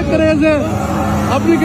Craze है अपनी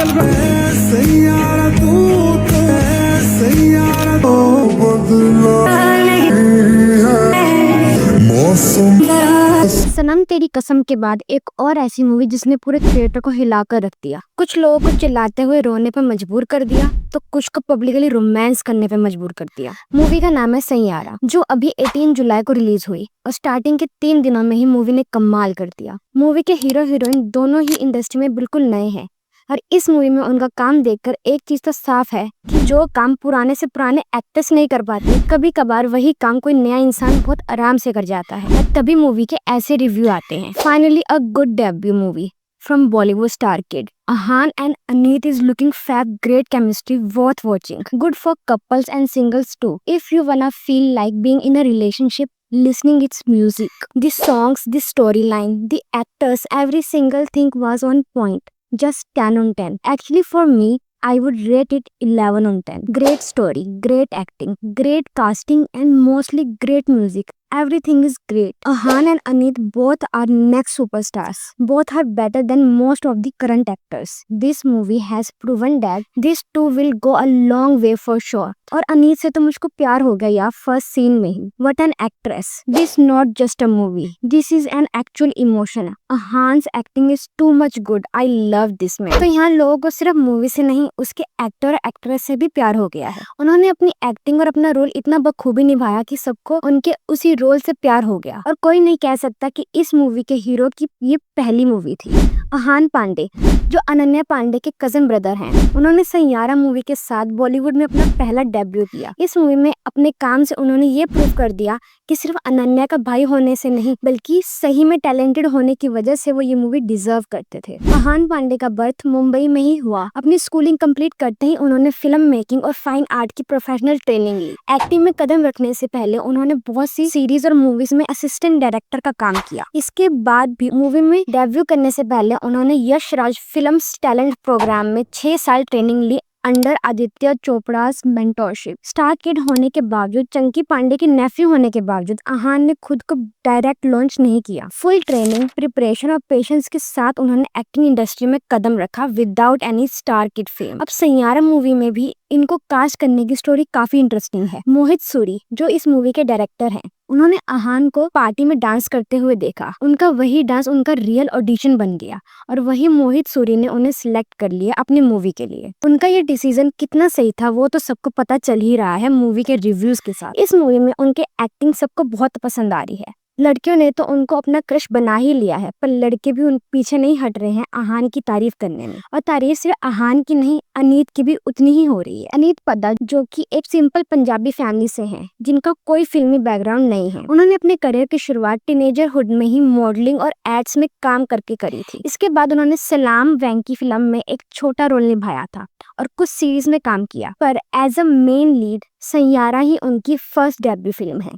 सनम तेरी कसम के बाद एक और ऐसी मूवी जिसने पूरे थिएटर को हिलाकर रख दिया। कुछ लोगों को चिल्लाते हुए रोने पर मजबूर कर दिया तो कुछ को पब्लिकली रोमांस करने पे मजबूर कर दिया। मूवी का नाम है सैयारा, जो अभी 18 जुलाई को रिलीज हुई और स्टार्टिंग के 3 दिनों में ही मूवी ने कमाल कर दिया। मूवी के हीरो हीरोइन दोनों ही इंडस्ट्री में बिल्कुल नए हैं और इस मूवी में उनका काम देखकर एक चीज तो साफ है कि जो काम पुराने से पुराने एक्टर्स नहीं कर पाते, कभी कभार वही काम कोई नया इंसान बहुत आराम से कर जाता है और तभी मूवी के ऐसे रिव्यू आते हैं। Finally a good debut movie from Bollywood star kid. Ahaan and Aneet is looking fab, great chemistry, worth watching. Good for couples and singles too. If you wanna feel like being in a relationship, listening its music, the songs, the storyline, the actors, every single thing was on point. Just 10 on 10. Actually for me, I would rate it 11 on 10. Great story, great acting, great casting and mostly great music. Everything is great. Ahaan and Aneet both are next superstars. Both are better than most of the current actors. This movie has proven that these two will go a long way for sure. और अनीत से तो मुझको प्यार हो गया यार first scene में ही। What an actress. This not just a movie. This is an actual emotion. Ahaan's acting is too much good. I love this man. तो यहाँ लोगों को सिर्फ मूवी से नहीं उसके एक्टर और एक्ट्रेस से भी प्यार हो गया है। उन्होंने अपनी एक्टिंग और अपना रोल इतना बखूबी निभाया कि सबको उनके उसी रोल से प्यार हो गया और कोई नहीं कह सकता कि इस मूवी के हीरो की ये पहली मूवी थी। अहान पांडे जो अनन्या पांडे के कजन ब्रदर हैं, उन्होंने सैयारा मूवी के साथ बॉलीवुड में अपना पहला डेब्यू किया। इस मूवी में अपने काम से उन्होंने ये प्रूव कर दिया कि सिर्फ अनन्या का भाई होने से नहीं बल्कि सही में टैलेंटेड होने की वजह से वो ये मूवी डिजर्व करते थे। अहान पांडे का बर्थ मुंबई में ही हुआ। अपनी स्कूलिंग कंप्लीट करते ही उन्होंने फिल्म मेकिंग और फाइन आर्ट की प्रोफेशनल ट्रेनिंग ली। एक्टिंग में कदम रखने से पहले उन्होंने बहुत सी सीरीज और मूवीज में असिस्टेंट डायरेक्टर का काम किया। इसके बाद भी मूवी में डेब्यू करने से पहले उन्होंने Yash Raj film talent program में 6 साल ट्रेनिंग ली under Aditya Chopra's mentorship. Star kid होने के बावजूद, चंकी पांडे के नेफ्यू होने के बावजूद अहान ने खुद को डायरेक्ट लॉन्च नहीं किया। फुल ट्रेनिंग, प्रिपरेशन और पेशेंस के साथ उन्होंने एक्टिंग इंडस्ट्री में कदम रखा without any star kid fame. अब सैयारा मूवी में भी इनको कास्ट करने की स्टोरी काफी इंटरेस्टिंग है। मोहित सूरी जो इस मूवी के डायरेक्टर हैं, उन्होंने अहान को पार्टी में डांस करते हुए देखा। उनका वही डांस उनका रियल ऑडिशन बन गया और वही मोहित सूरी ने उन्हें सिलेक्ट कर लिया अपनी मूवी के लिए। उनका ये डिसीजन कितना सही था वो तो सबको पता चल ही रहा है मूवी के रिव्यूज के साथ। इस मूवी में उनके एक्टिंग सबको बहुत पसंद आ रही है। लड़कियों ने तो उनको अपना क्रश बना ही लिया है, पर लड़के भी उन पीछे नहीं हट रहे हैं अहान की तारीफ करने में। और तारीफ सिर्फ अहान की नहीं, अनीत की भी उतनी ही हो रही है। अनीत पद्दा जो कि एक सिंपल पंजाबी फैमिली से हैं, जिनका कोई फिल्मी बैकग्राउंड नहीं है। उन्होंने अपने करियर की शुरुआत टीनेजरहुड में ही मॉडलिंग और एड्स में काम करके करी थी। इसके बाद उन्होंने सलाम वेंकी फिल्म में एक छोटा रोल निभाया था और कुछ सीरीज में काम किया, पर as a main lead Saiyaara ही उनकी फर्स्ट डेब्यू फिल्म है।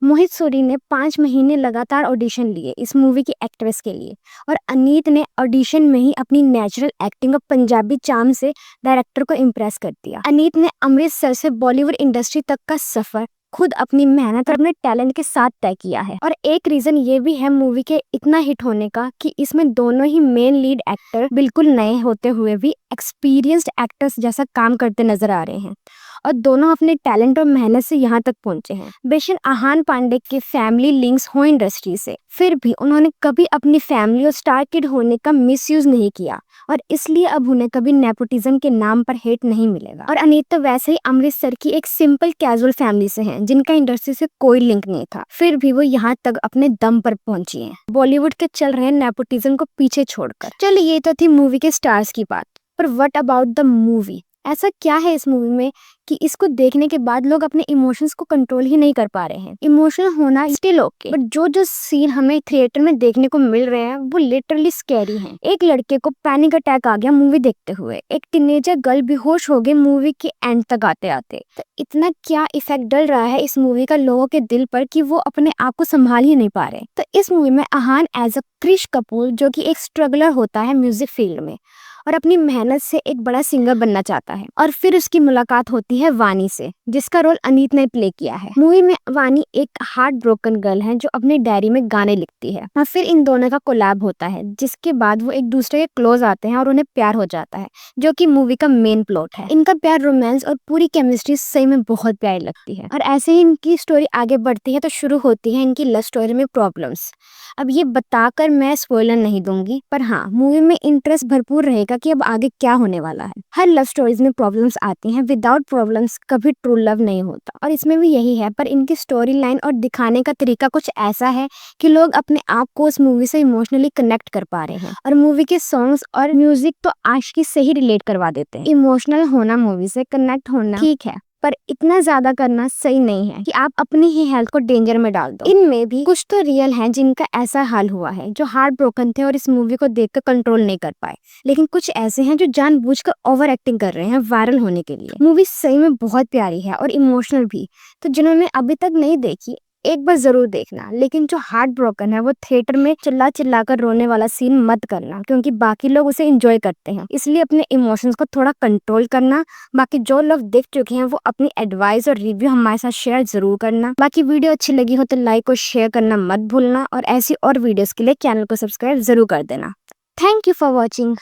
मोहित सूरी ने 5 महीने लगातार ऑडिशन लिए इस मूवी की एक्ट्रेस के लिए और अनीत ने ऑडिशन में ही अपनी नेचुरल एक्टिंग और पंजाबी चार्म से डायरेक्टर को इम्प्रेस कर दिया। अनीत ने अमृतसर से बॉलीवुड इंडस्ट्री तक का सफर खुद अपनी मेहनत और अपने टैलेंट के साथ तय किया है। और एक रीजन ये भी है मूवी के इतना हिट होने का कि इसमें दोनों ही मेन लीड एक्टर बिल्कुल नए होते हुए भी एक्सपीरियंस्ड एक्टर्स जैसा काम करते नजर आ रहे हैं और दोनों अपने टैलेंट और मेहनत से यहाँ तक पहुंचे हैं। बेशक अहान पांडे के फैमिली लिंक्स हो इंडस्ट्री से, फिर भी उन्होंने कभी अपनी फैमिली और स्टार किड होने का मिसयूज नहीं किया और इसलिए अब उन्हें कभी नेपोटिज्म के नाम पर हेट नहीं मिलेगा। और अनीत तो वैसे ही अमृतसर की एक सिंपल कैजुअल फैमिली से हैं, जिनका इंडस्ट्री से कोई लिंक नहीं था, फिर भी वो यहाँ तक अपने दम पर पहुंची हैं बॉलीवुड के चल रहे नेपोटिज्म को पीछे छोड़कर। चलिए ये तो थी मूवी के स्टार्स की बात, पर व्हाट अबाउट द मूवी? ऐसा क्या है इस मूवी में कि इसको देखने के बाद लोग अपने इमोशंस को कंट्रोल ही नहीं कर पा रहे हैं? इमोशनल होना स्टिल ओके, बट जो सीन हमें थिएटर में देखने को मिल रहे हैं वो लिटरली स्कैरी हैं। एक लड़के को पैनिक अटैक आ गया मूवी देखते हुए, एक टीनेजर गर्ल बेहोश हो गई मूवी के एंड तक आते आते। तो इतना क्या इफेक्ट डल रहा है इस मूवी का लोगों के दिल पर कि वो अपने आप को संभाल ही नहीं पा रहे। तो इस मूवी में अहान एज अ क्रिश कपूर जो कि एक स्ट्रगलर होता है म्यूजिक फील्ड में, और अपनी मेहनत से एक बड़ा सिंगर बनना चाहता है। और फिर उसकी मुलाकात होती है वानी से, जिसका रोल अनीत ने प्ले किया है। मूवी में वानी एक हार्ट ब्रोकन गर्ल है जो अपनी डायरी में गाने लिखती है और फिर इन दोनों का कोलैब होता है, जिसके बाद वो एक दूसरे के क्लोज आते हैं और उन्हें प्यार हो जाता है, जो कि मूवी का मेन प्लॉट है। इनका प्यार, रोमांस और पूरी केमिस्ट्री सही में बहुत प्यारी लगती है। और ऐसे ही इनकी स्टोरी आगे बढ़ती है तो शुरू होती है इनकी लव स्टोरी में प्रॉब्लम्स। अब ये बताकर मैं स्पॉइलर नहीं दूंगी, पर हाँ, मूवी में इंटरेस्ट भरपूर रहेगा कि अब आगे क्या होने वाला है। हर लव स्टोरीज में प्रॉब्लम्स आती हैं, विदाउट प्रॉब्लम्स कभी ट्रू लव नहीं होता, और इसमें भी यही है। पर इनकी स्टोरी लाइन और दिखाने का तरीका कुछ ऐसा है कि लोग अपने आप को उस मूवी से इमोशनली कनेक्ट कर पा रहे हैं। और मूवी के सॉन्ग्स और म्यूजिक तो आशिकी से ही रिलेट करवा देते हैं। इमोशनल होना, मूवी से कनेक्ट होना ठीक है, पर इतना ज्यादा करना सही नहीं है कि आप अपनी ही हेल्थ को डेंजर में डाल दो। इनमें भी कुछ तो रियल हैं जिनका ऐसा हाल हुआ है, जो हार्ट ब्रोकन थे और इस मूवी को देखकर कंट्रोल नहीं कर पाए। लेकिन कुछ ऐसे हैं जो जानबूझकर ओवर एक्टिंग कर रहे हैं वायरल होने के लिए। मूवी सही में बहुत प्यारी है और इमोशनल भी, तो जिन्होंने अभी तक नहीं देखी एक बार जरूर देखना। लेकिन जो हार्ट ब्रोकन है वो थिएटर में चिल्ला चिल्ला कर रोने वाला सीन मत करना, क्योंकि बाकी लोग उसे एंजॉय करते हैं। इसलिए अपने इमोशंस को थोड़ा कंट्रोल करना। बाकी जो लोग देख चुके हैं वो अपनी एडवाइस और रिव्यू हमारे साथ शेयर जरूर करना। बाकी वीडियो अच्छी लगी हो तो लाइक और शेयर करना मत भूलना, और ऐसी और वीडियोस के लिए चैनल को सब्सक्राइब जरूर कर देना। Thank you for watching.